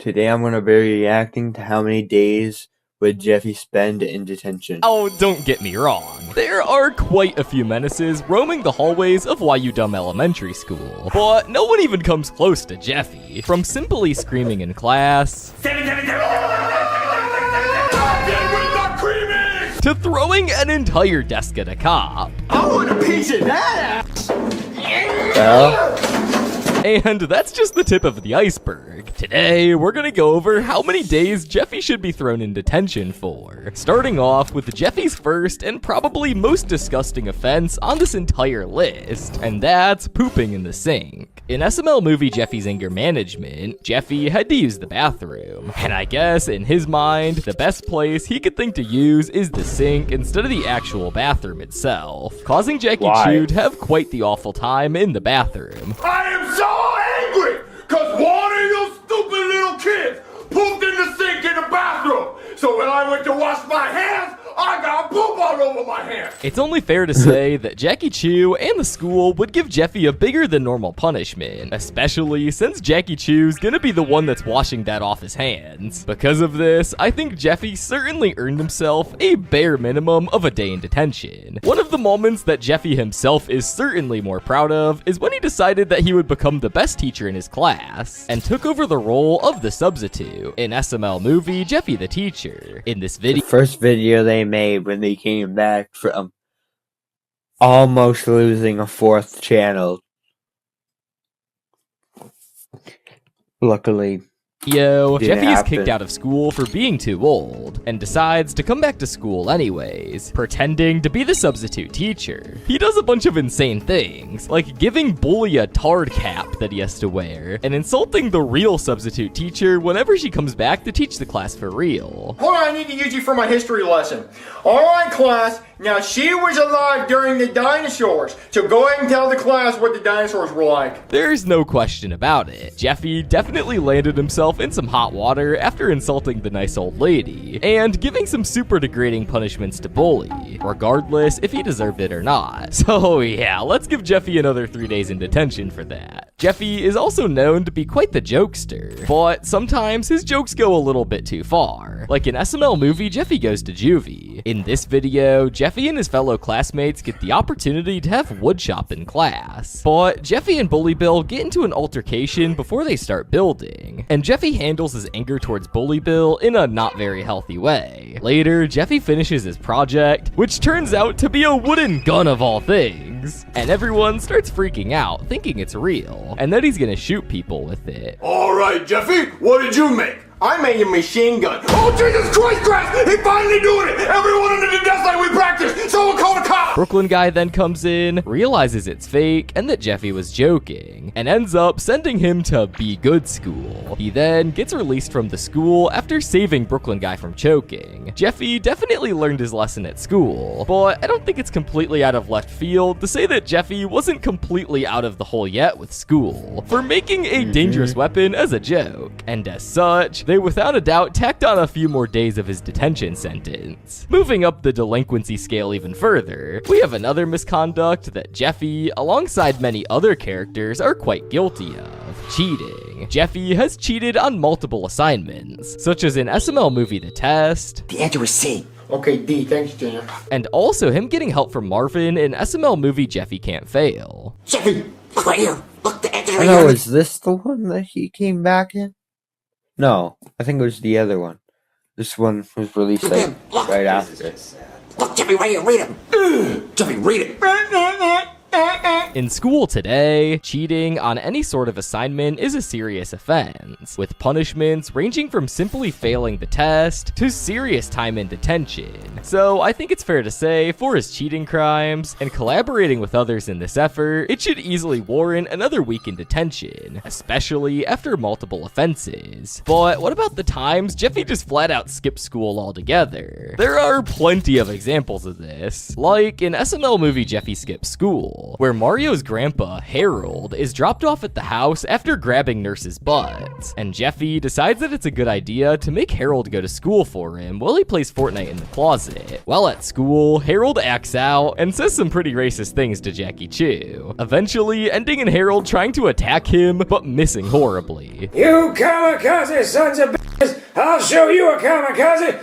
Today I'm going to be reacting to how many days would Jeffy spend in detention. Oh, don't get me wrong. There are quite a few menaces roaming the hallways of YU Dumb Elementary School, but no one even comes close to Jeffy. From simply screaming in class, to throwing an entire desk at a cop. I want a piece of that! And that's just the tip of the iceberg. Today, we're gonna go over how many days Jeffy should be thrown in detention for. Starting off with Jeffy's first and probably most disgusting offense on this entire list, and that's pooping in the sink. In SML movie Jeffy's Anger Management, Jeffy had to use the bathroom. And I guess, in his mind, the best place he could think to use is the sink instead of the actual bathroom itself, causing Jackie Chu to have quite the awful time in the bathroom. I am so angry, cause one of you stupid little kids pooped in the sink in the bathroom. So when I went to wash my hands, I got poop all over my hands. It's only fair to say that Jackie Chu and the school would give Jeffy a bigger than normal punishment, especially since Jackie Chu's gonna be the one that's washing that off his hands. Because of this, I think Jeffy certainly earned himself a bare minimum of a day in detention. One of the moments that Jeffy himself is certainly more proud of is when he decided that he would become the best teacher in his class, and took over the role of the substitute in SML movie Jeffy the Teacher. In this video, the first video they made when they came back from almost losing a fourth channel. Luckily, Jeffy is kicked out of school for being too old, and decides to come back to school anyways, pretending to be the substitute teacher. He does a bunch of insane things, like giving Bully a tard cap that he has to wear, and insulting the real substitute teacher whenever she comes back to teach the class for real. Hold on, I need to use you for my history lesson. Alright class, now she was alive during the dinosaurs, so go ahead and tell the class what the dinosaurs were like. There's no question about it. Jeffy definitely landed himself in some hot water after insulting the nice old lady, and giving some super degrading punishments to Bully, regardless if he deserved it or not. So yeah, let's give Jeffy another 3 days in detention for that. Jeffy is also known to be quite the jokester, but sometimes his jokes go a little bit too far. Like in SML movie Jeffy Goes to Juvie. In this video, Jeffy and his fellow classmates get the opportunity to have woodshop in class, but Jeffy and Bully Bill get into an altercation before they start building, and Jeffy handles his anger towards Bully Bill in a not very healthy way. Later, Jeffy finishes his project, which turns out to be a wooden gun of all things, and everyone starts freaking out, thinking it's real, and that he's gonna shoot people with it. Alright Jeffy, what did you make? I made a machine gun. Oh Jesus Christ, Grass! He finally doing it! Everyone under the desk like we practiced! Someone call the cops! Brooklyn guy then comes in, realizes it's fake, and that Jeffy was joking, and ends up sending him to Be Good School. He then gets released from the school after saving Brooklyn guy from choking. Jeffy definitely learned his lesson at school, but I don't think it's completely out of left field to say that Jeffy wasn't completely out of the hole yet with school, for making a dangerous weapon as a joke, and as such, they without a doubt tacked on a few more days of his detention sentence. Moving up the delinquency scale even further, we have another misconduct that Jeffy, alongside many other characters, are quite guilty of: cheating. Jeffy has cheated on multiple assignments, such as in SML movie The Test. The answer is C. Okay, D, thanks, Junior. And also him getting help from Marvin in SML movie Jeffy Can't Fail. Jeffy, look right here. Look, the answer I know, is this the one that he came back in? No, I think it was the other one. This one was released like, right after. Look, Jeffy, right here, read it. Jeffy, read it. In school today, cheating on any sort of assignment is a serious offense, with punishments ranging from simply failing the test to serious time in detention. So I think it's fair to say, for his cheating crimes and collaborating with others in this effort, it should easily warrant another week in detention, especially after multiple offenses. But what about the times Jeffy just flat out skipped school altogether? There are plenty of examples of this, like in SML movie Jeffy Skips School. school, where Mario's grandpa, Harold, is dropped off at the house after grabbing Nurse's butt. And Jeffy decides that it's a good idea to make Harold go to school for him while he plays Fortnite in the closet. While at school, Harold acts out and says some pretty racist things to Jackie Chu, eventually ending in Harold trying to attack him, but missing horribly. You kamikaze sons of bitches! I'll show you a kamikaze!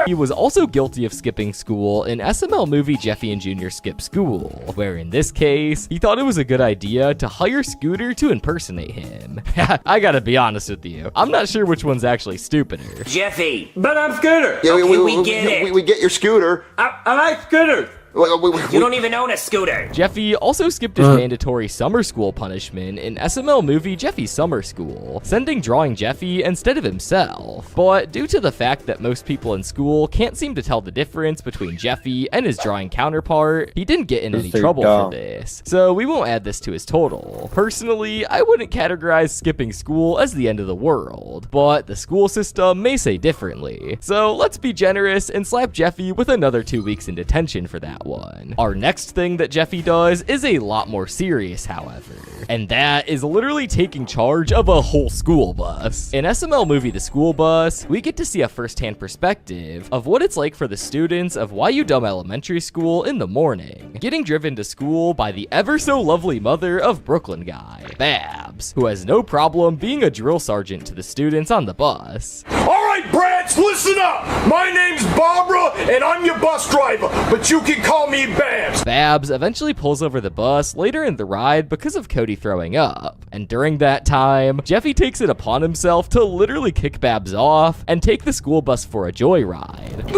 He was also guilty of skipping school in SML movie Jeffy and Junior Skip School, where in this case, he thought it was a good idea to hire Scooter to impersonate him. I gotta be honest with you, I'm not sure which one's actually stupider. Jeffy! But I'm Scooter. Yeah, Okay, we get it. We get your Scooter. I like Scooter. You don't even own a scooter! Jeffy also skipped his mandatory summer school punishment in SML movie Jeffy Summer School, sending drawing Jeffy instead of himself. But due to the fact that most people in school can't seem to tell the difference between Jeffy and his drawing counterpart, he didn't get in any trouble for this, so we won't add this to his total. Personally, I wouldn't categorize skipping school as the end of the world, but the school system may say differently. So let's be generous and slap Jeffy with another 2 weeks in detention for that one. Our next thing that Jeffy does is a lot more serious, however, and that is literally taking charge of a whole school bus. In SML movie The School Bus, we get to see a first-hand perspective of what it's like for the students of YU Dumb Elementary School in the morning, getting driven to school by the ever-so-lovely mother of Brooklyn guy, Babs, who has no problem being a drill sergeant to the students on the bus. All right, brats, listen up. My name's Barbara, and I'm your bus driver, but you can call me Babs. Babs eventually pulls over the bus later in the ride because of Cody throwing up, and during that time, Jeffy takes it upon himself to literally kick Babs off and take the school bus for a joyride.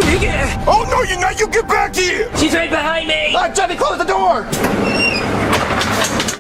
Oh, no, you're not. You get back here. She's right behind me! Jeffy, close the door!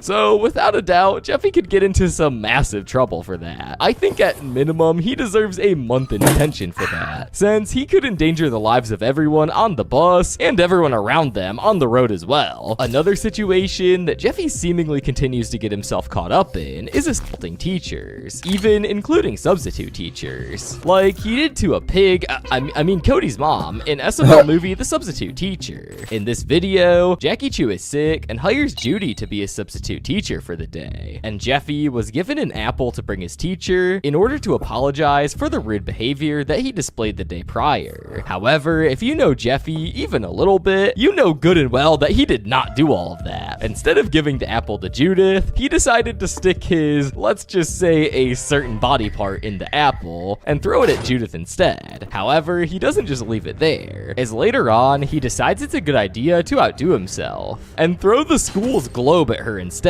So, without a doubt, Jeffy could get into some massive trouble for that. I think at minimum, he deserves a month in detention for that, since he could endanger the lives of everyone on the bus and everyone around them on the road as well. Another situation that Jeffy seemingly continues to get himself caught up in is assaulting teachers, even including substitute teachers. Like he did to a pig, I mean Cody's mom, in SML movie The Substitute Teacher. In this video, Jackie Chu is sick and hires Judy to be a substitute teacher for the day, and Jeffy was given an apple to bring his teacher in order to apologize for the rude behavior that he displayed the day prior. However, if you know Jeffy even a little bit, you know good and well that he did not do all of that. Instead of giving the apple to Judith, he decided to stick his, let's just say, a certain body part in the apple and throw it at Judith instead. However, he doesn't just leave it there, as later on, he decides it's a good idea to outdo himself and throw the school's globe at her instead,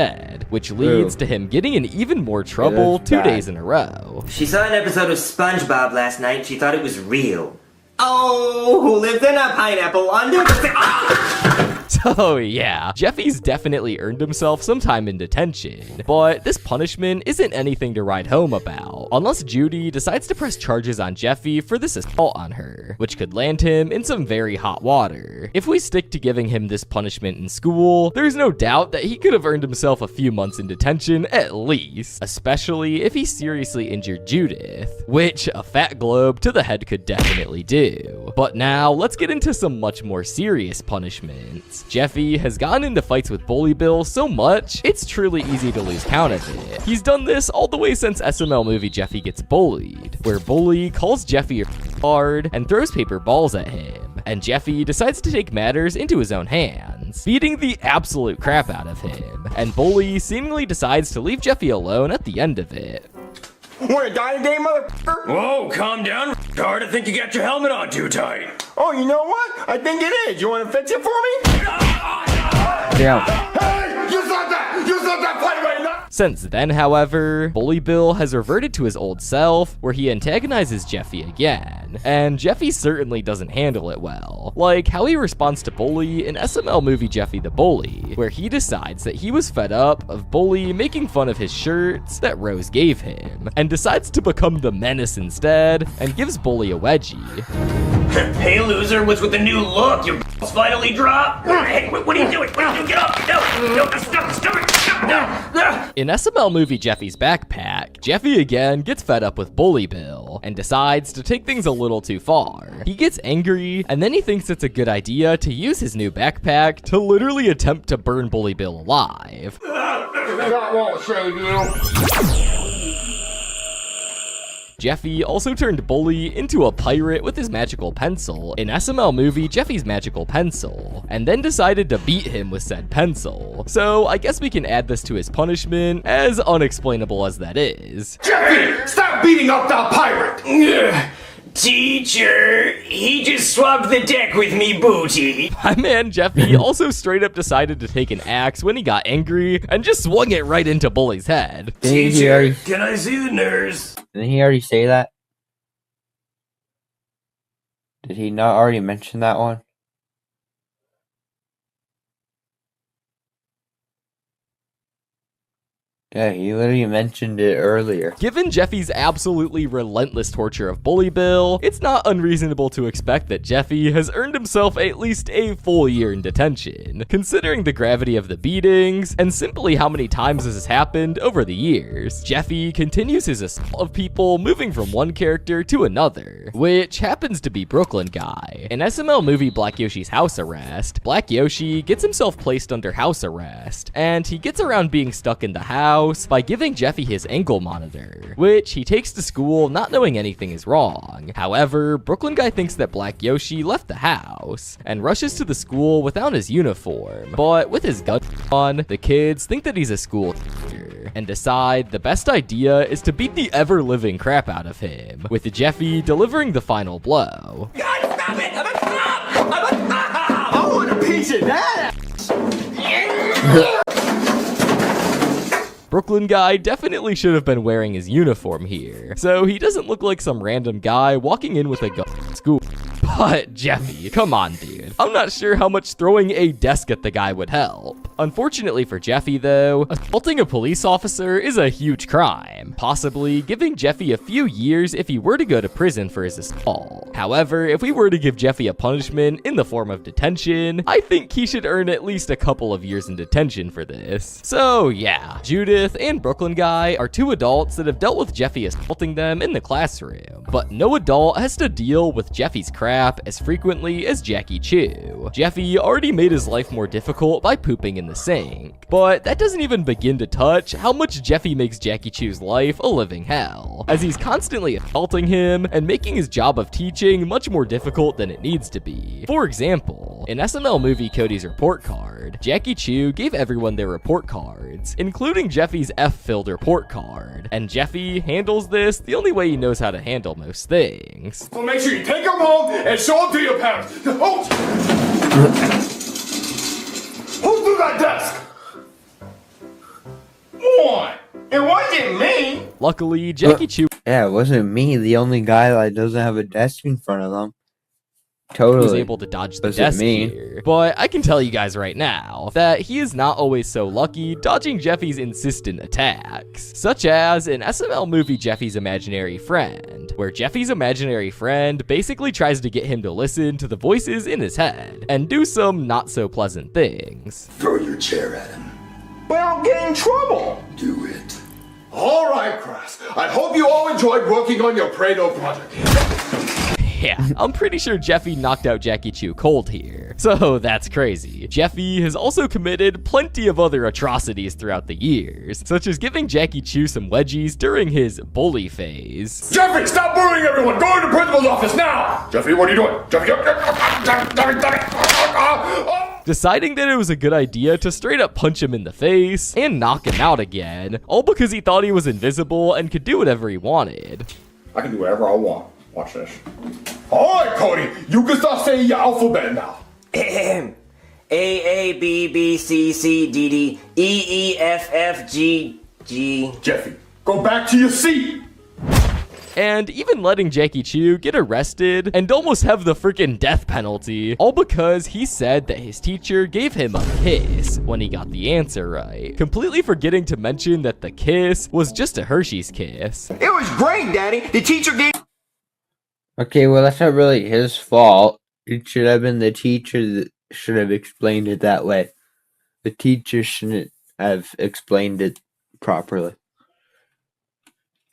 which leads to him getting in even more trouble 2 days in a row. She saw an episode of SpongeBob last night and she thought it was real. Oh, who lives in a pineapple under the... So yeah, Jeffy's definitely earned himself some time in detention, but this punishment isn't anything to write home about, unless Judy decides to press charges on Jeffy for this assault on her, which could land him in some very hot water. If we stick to giving him this punishment in school, there's no doubt that he could have earned himself a few months in detention at least, especially if he seriously injured Judith, which a fat globe to the head could definitely do. But now, let's get into some much more serious punishments. Jeffy has gotten into fights with Bully Bill so much, it's truly easy to lose count of it. He's done this all the way since SML movie Jeffy Gets Bullied, where Bully calls Jeffy hard and throws paper balls at him, and Jeffy decides to take matters into his own hands, beating the absolute crap out of him, and Bully seemingly decides to leave Jeffy alone at the end of it. We're a dying day, motherfucker. Whoa, calm down, retard. I think you got your helmet on too tight. Oh, you know what? I think it is. You want to fix it for me? Yeah. Hey, you stop that! You stop that fight right now! Since then, however, Bully Bill has reverted to his old self, where he antagonizes Jeffy again, and Jeffy certainly doesn't handle it well. Like how he responds to Bully in SML movie Jeffy the Bully, where he decides that he was fed up of Bully making fun of his shirts that Rose gave him, and decides to become the menace instead, and gives Bully a wedgie. Hey, loser, what's with the new look? Your balls finally dropped? Hey, what are you doing? What are you doing? Get up! No, stop it! No. In SML movie Jeffy's Backpack, Jeffy again gets fed up with Bully Bill and decides to take things a little too far. He gets angry, and then he thinks it's a good idea to use his new backpack to literally attempt to burn Bully Bill alive. That won't save you. Jeffy also turned Bully into a pirate with his magical pencil in SML movie Jeffy's Magical Pencil, and then decided to beat him with said pencil. So I guess we can add this to his punishment, as unexplainable as that is. Jeffy, stop beating up that pirate. Ugh. Teacher, he just swapped the deck with me booty. My man Jeffy also straight up decided to take an axe when he got angry and just swung it right into Bully's head. Teacher, can I see the nurse? Didn't he already say that? Did he not already mention that one? Yeah, he literally mentioned it earlier. Given Jeffy's absolutely relentless torture of Bully Bill, it's not unreasonable to expect that Jeffy has earned himself at least a full year in detention, considering the gravity of the beatings and simply how many times this has happened over the years. Jeffy continues his assault of people, moving from one character to another, which happens to be Brooklyn Guy. In SML movie Black Yoshi's House Arrest, Black Yoshi gets himself placed under house arrest, and he gets around being stuck in the house by giving Jeffy his ankle monitor, which he takes to school not knowing anything is wrong. However, Brooklyn Guy thinks that Black Yoshi left the house and rushes to the school without his uniform, but with his gun on, the kids think that he's a school teacher and decide the best idea is to beat the ever-living crap out of him, with Jeffy delivering the final blow. God, stop it! I'm a cop! I want a piece of that. Brooklyn Guy definitely should have been wearing his uniform here, so he doesn't look like some random guy walking in with a gun to school. But Jeffy, come on dude, I'm not sure how much throwing a desk at the guy would help. Unfortunately for Jeffy though, assaulting a police officer is a huge crime, possibly giving Jeffy a few years if he were to go to prison for his assault. However, if we were to give Jeffy a punishment in the form of detention, I think he should earn at least a couple of years in detention for this. So yeah, Judith and Brooklyn Guy are two adults that have dealt with Jeffy assaulting them in the classroom, but no adult has to deal with Jeffy's crap as frequently as Jackie Chu. Jeffy already made his life more difficult by pooping in the sink, but that doesn't even begin to touch how much Jeffy makes Jackie Chu's life a living hell, as he's constantly assaulting him and making his job of teaching much more difficult than it needs to be. For example, in SML movie Cody's report card, Jackie Chu gave everyone their report cards, including Jeffy's F-filled report card, and Jeffy handles this the only way he knows how to handle most things. So make sure you take them home and show them to your parents. Oh. Who threw that desk? What? It wasn't me. Luckily, Jackie Chu Yeah, it wasn't me, the only guy that doesn't have a desk in front of them. Totally. was able to dodge the Wasn't desk me. here. But I can tell you guys right now that he is not always so lucky dodging Jeffy's insistent attacks, such as in SML movie Jeffy's Imaginary Friend, where Jeffy's imaginary friend basically tries to get him to listen to the voices in his head and do some not so pleasant things. Throw your chair at him. But I'll get in trouble. Do it. All right, Crass. I hope you all enjoyed working on your Prado project. Yeah, I'm pretty sure Jeffy knocked out Jackie Chu cold here. So that's crazy. Jeffy has also committed plenty of other atrocities throughout the years, such as giving Jackie Chu some wedgies during his bully phase. Jeffy, stop bullying everyone. Go to the principal's office now. Jeffy, what are you doing? Jeffy, Deciding that it was a good idea to straight up punch him in the face and knock him out again, all because he thought he was invisible and could do whatever he wanted. I can do whatever I want. Watch this. All right, Cody, you can start saying your alphabet now. A A B B C C D D E E F F G G. Jeffy, go back to your seat. And even letting Jackie Chu get arrested and almost have the freaking death penalty, all because he said that his teacher gave him a kiss when he got the answer right, completely forgetting to mention that the kiss was just a Hershey's kiss. It was great, Daddy. The teacher gave... Okay, well, that's not really his fault. It should have been the teacher that should have explained it that way. The teacher shouldn't have explained it properly.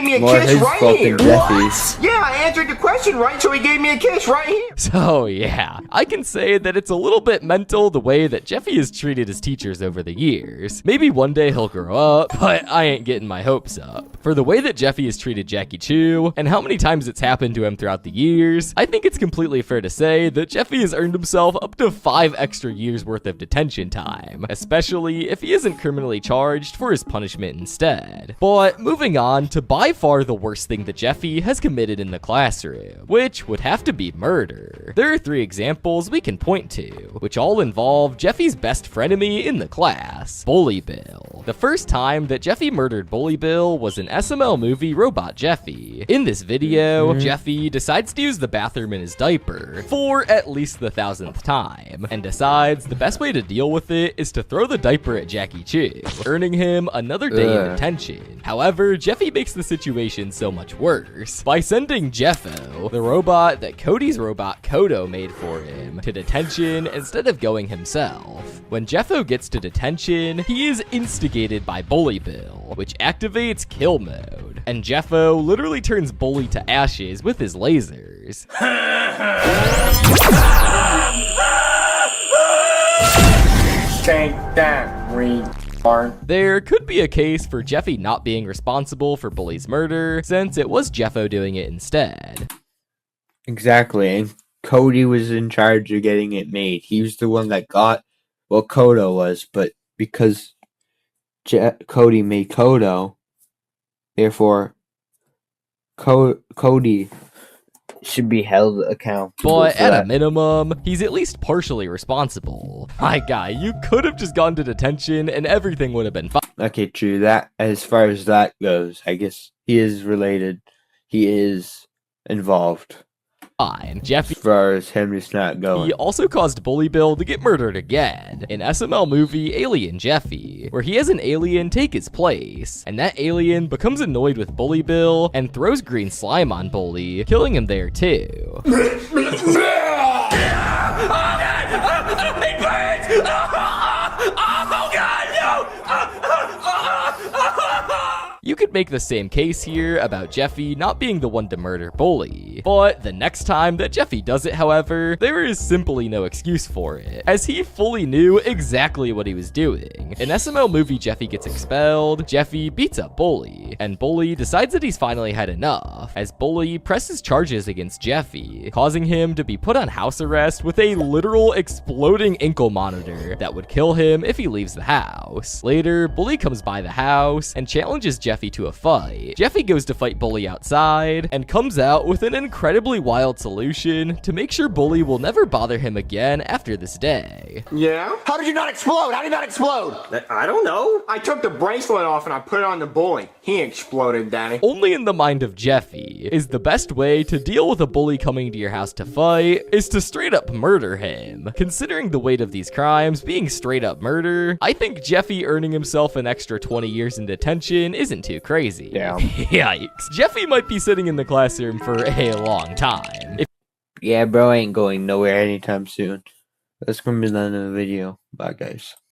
Me a More kiss his right fault here. than Jeffy's. Yeah, I answered the question right, so he gave me a kiss right here. So yeah, I can say that it's a little bit mental the way that Jeffy has treated his teachers over the years. Maybe one day he'll grow up, but I ain't getting my hopes up. For the way that Jeffy has treated Jackie Chu, and how many times it's happened to him throughout the years, I think it's completely fair to say that Jeffy has earned himself up to 5 extra years worth of detention time, especially if he isn't criminally charged for his punishment instead. But moving on to by far the worst thing that Jeffy has committed in the classroom, which would have to be murder. There are 3 examples we can point to, which all involve Jeffy's best frenemy in the class, Bully Bill. The first time that Jeffy murdered Bully Bill was in SML movie Robot Jeffy. In this video, Jeffy decides to use the bathroom in his diaper for at least the 1000th time, and decides the best way to deal with it is to throw the diaper at Jackie Chu, earning him another day in detention. However, Jeffy makes the situation so much worse by sending Jeffo, the robot that Cody's robot Kodo made for him, to detention instead of going himself. When Jeffo gets to detention, he is instigated by Bully Bill, which activates kill mode, and Jeffo literally turns Bully to ashes with his lasers. Take that, retard. There could be a case for Jeffy not being responsible for Bully's murder, since it was Jeffo doing it instead. Exactly, and Cody was in charge of getting it made. He was the one that got what Kodo was, but because Cody made Kodo, therefore Cody should be held accountable. But for at that. a minimum, he's at least partially responsible. My guy, you could have just gone to detention and everything would have been fine. Okay, true. That as far as that goes, I guess he is related. He is involved. Jeffy As far as him just not going. He also caused Bully Bill to get murdered again in SML movie Alien Jeffy, where he has an alien take his place, and that alien becomes annoyed with Bully Bill and throws green slime on Bully, killing him there too. You could make the same case here about Jeffy not being the one to murder Bully, but the next time that Jeffy does it, however, there is simply no excuse for it, as he fully knew exactly what he was doing. In SML movie Jeffy Gets Expelled, Jeffy beats up Bully, and Bully decides that he's finally had enough, as Bully presses charges against Jeffy, causing him to be put on house arrest with a literal exploding ankle monitor that would kill him if he leaves the house. Later, Bully comes by the house and challenges Jeffy to a fight. Jeffy goes to fight Bully outside and comes out with an incredibly wild solution to make sure Bully will never bother him again after this day. Yeah? How did you not explode? How did you not explode? I don't know. I took the bracelet off and I put it on the bully. He exploded, Daddy. Only in the mind of Jeffy is the best way to deal with a bully coming to your house to fight is to straight up murder him. Considering the weight of these crimes being straight up murder, I think Jeffy earning himself an extra 20 years in detention isn't too crazy. Yeah. Yikes. Jeffy might be sitting in the classroom for a long time. Yeah, bro ain't going nowhere anytime soon. That's gonna be the end of the video. Bye, guys.